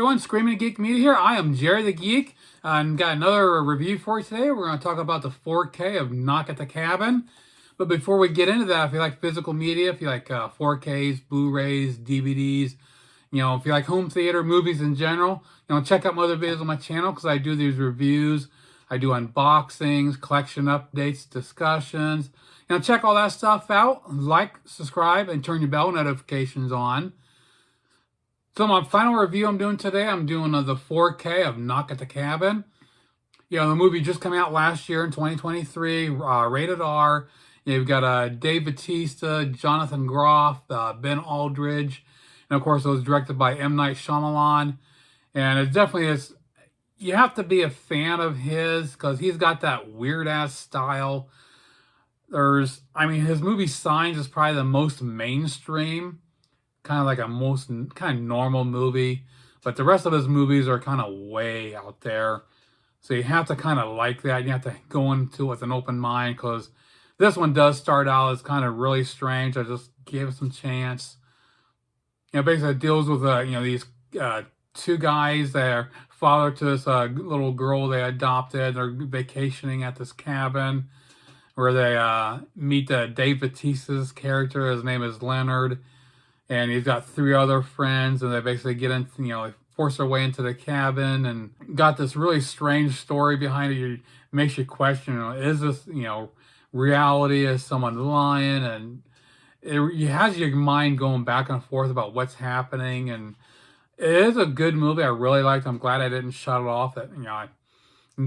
everyone, Screaming Geek Media here. I am Jerry the Geek, and got another review for you today. We're going to talk about the 4K of Knock at the Cabin. But before we get into that, if you like physical media, if you like 4Ks, Blu-rays, DVDs, if you like home theater, movies in general, check out my other videos on my channel because I do these reviews. I do unboxings, collection updates, discussions. Check all that stuff out. Like, subscribe, and turn your bell notifications on. So my final review I'm doing today, I'm doing the 4K of Knock at the Cabin. The movie just came out last year in 2023, rated R. You've got Dave Bautista, Jonathan Groff, Ben Aldridge, and of course it was directed by M. Night Shyamalan. And it definitely is, you have to be a fan of his because he's got that weird-ass style. His movie Signs is probably the most mainstream, kind of like a most kind of normal movie, but the rest of his movies are kind of way out there. So you have to kind of like that. You have to go into it with an open mind because this one does start out as kind of really strange. I just gave it some chance. Basically it deals with these two guys that are father to this little girl they adopted. They're vacationing at this cabin where they meet Dave Bautista's character. His name is Leonard, and he's got three other friends, and they basically get into, force their way into the cabin, and got this really strange story behind it. It makes you question, is this, reality? Is someone lying? And it has your mind going back and forth about what's happening, and it is a good movie. I really liked it. I'm glad I didn't shut it off. That I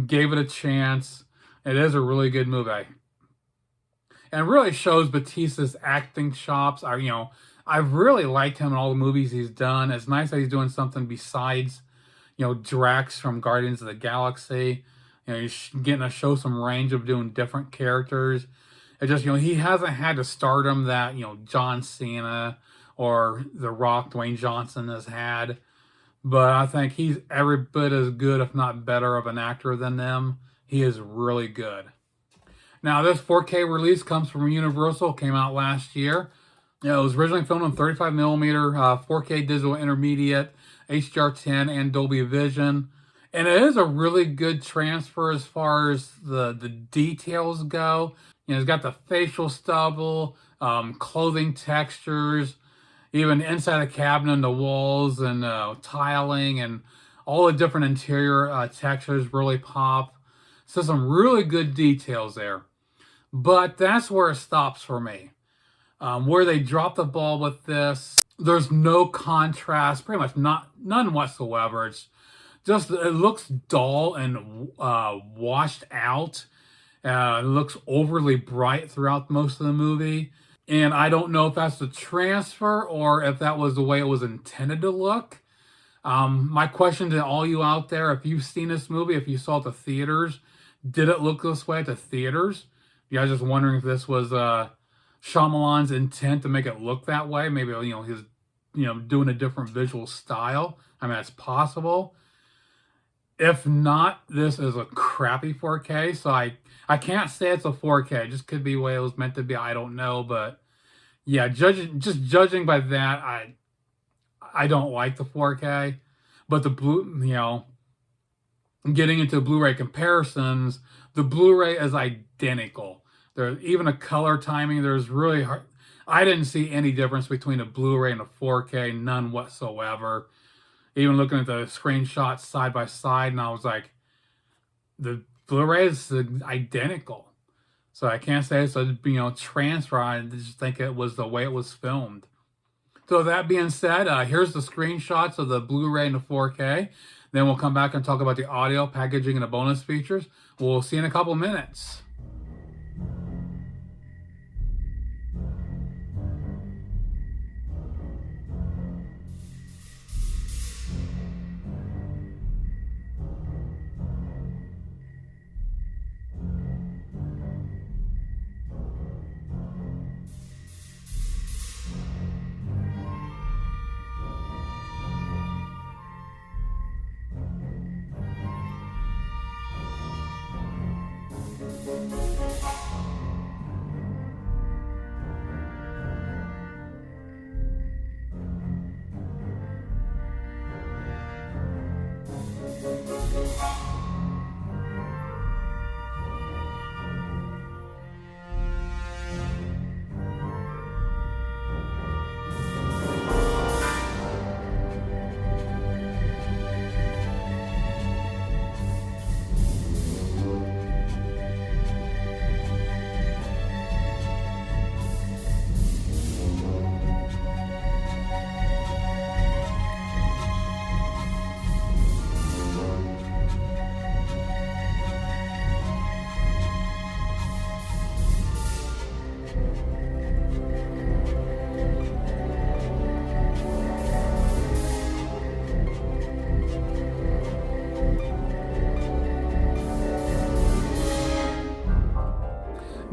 gave it a chance. It is a really good movie, and it really shows Bautista's acting chops. I've really liked him in all the movies he's done. It's nice that he's doing something besides, Drax from Guardians of the Galaxy. He's getting to show some range of doing different characters. It just, he hasn't had the stardom that, John Cena or The Rock, Dwayne Johnson has had. But I think he's every bit as good, if not better, of an actor than them. He is really good. Now, this 4K release comes from Universal, came out last year. It was originally filmed on 35mm, 4K digital intermediate, HDR10, and Dolby Vision. And it is a really good transfer as far as the details go. It's got the facial stubble, clothing textures, even inside the cabinet and the walls and tiling and all the different interior textures really pop. So some really good details there. But that's where it stops for me. Where they drop the ball with this, there's no contrast, pretty much none whatsoever. It's just, it looks dull and washed out. It looks overly bright throughout most of the movie. And I don't know if that's the transfer or if that was the way it was intended to look. My question to all you out there, if you've seen this movie, if you saw it at the theaters, did it look this way at the theaters? You guys just wondering if this was Shyamalan's intent to make it look that way? Maybe, he's, doing a different visual style. That's possible. If not, this is a crappy 4K, so I can't say it's a 4K. It just could be the way it was meant to be. I don't know, but yeah, judging by that, I don't like the 4K. But the getting into Blu-ray comparisons, the Blu-ray is identical. There's even a color timing. There's really hard. I didn't see any difference between a Blu-ray and a 4K, none whatsoever. Even looking at the screenshots side by side, and I was like, the Blu-ray is identical. So I can't say it's a transfer. I just think it was the way it was filmed. So that being said, here's the screenshots of the Blu-ray and the 4K. Then we'll come back and talk about the audio, packaging, and the bonus features. We'll see you in a couple minutes.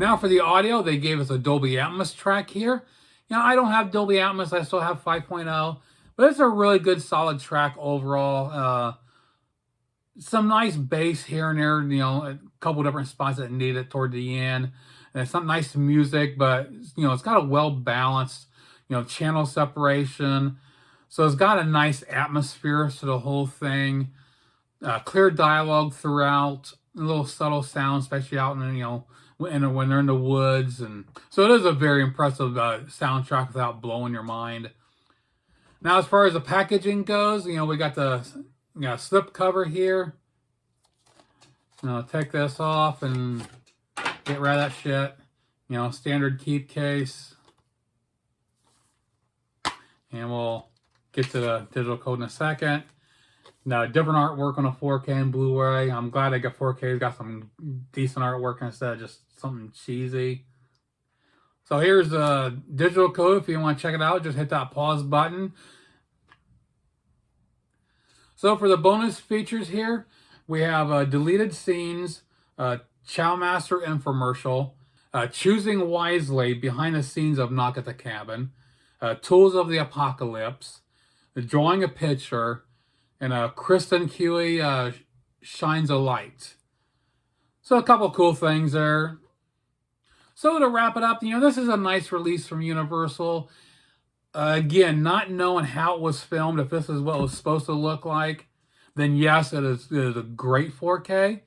Now for the audio, they gave us a Dolby Atmos track here. You know, I don't have Dolby Atmos, I still have 5.0, but it's a really good solid track overall. Some nice bass here and there, you know, a couple different spots that need it toward the end. And it's some nice music, but, you know, it's got a well-balanced, you know, channel separation. So it's got a nice atmosphere to the whole thing. Clear dialogue throughout, a little subtle sound, especially out in, you know, when they're in the woods. And so it is a very impressive soundtrack without blowing your mind. Now, as far as the packaging goes, you know, we got the slip cover here. You know, take this off and get rid of that shit. You know, standard keep case. And we'll get to the digital code in a second. Now, different artwork on a 4K and Blu-ray. I'm glad I got 4K. It's got some decent artwork instead of just something cheesy. So here's a digital code. If you want to check it out, just hit that pause button. So for the bonus features here, we have deleted scenes, Chowmaster infomercial, choosing wisely behind the scenes of Knock at the Cabin, tools of the apocalypse, drawing a picture, and Kristen Huey shines a light. So a couple cool things there. So to wrap it up, you know, this is a nice release from Universal. Again, not knowing how it was filmed, if this is what it was supposed to look like, then yes, it is a great 4K.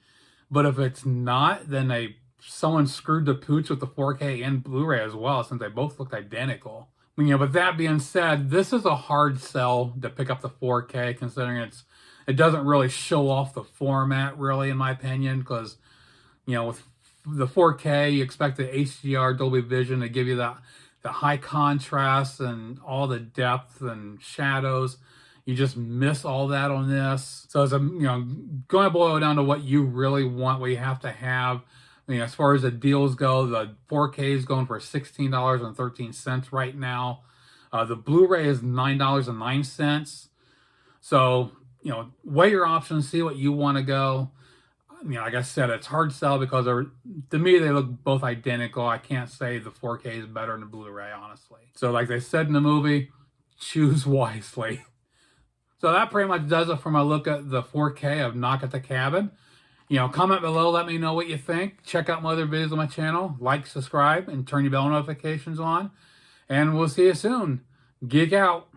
But if it's not, then someone screwed the pooch with the 4K and Blu-ray as well, since they both looked identical. You know, with that being said, this is a hard sell to pick up the 4K, considering it doesn't really show off the format, really, in my opinion, because, you know, with the 4K, you expect the HDR Dolby Vision to give you the high contrast and all the depth and shadows. You just miss all that on this. So it's you know, going to boil down to what you really want, what you have to have. I mean, as far as the deals go, the 4K is going for $16.13 right now. The Blu-ray is $9.09. So, you know, weigh your options, see what you want to go. You know, like I said, it's hard to sell because to me, they look both identical. I can't say the 4K is better than the Blu-ray, honestly. So like they said in the movie, choose wisely. So that pretty much does it for my look at the 4K of Knock at the Cabin. You know, comment below, let me know what you think. Check out my other videos on my channel. Like, subscribe, and turn your bell notifications on. And we'll see you soon. Geek out.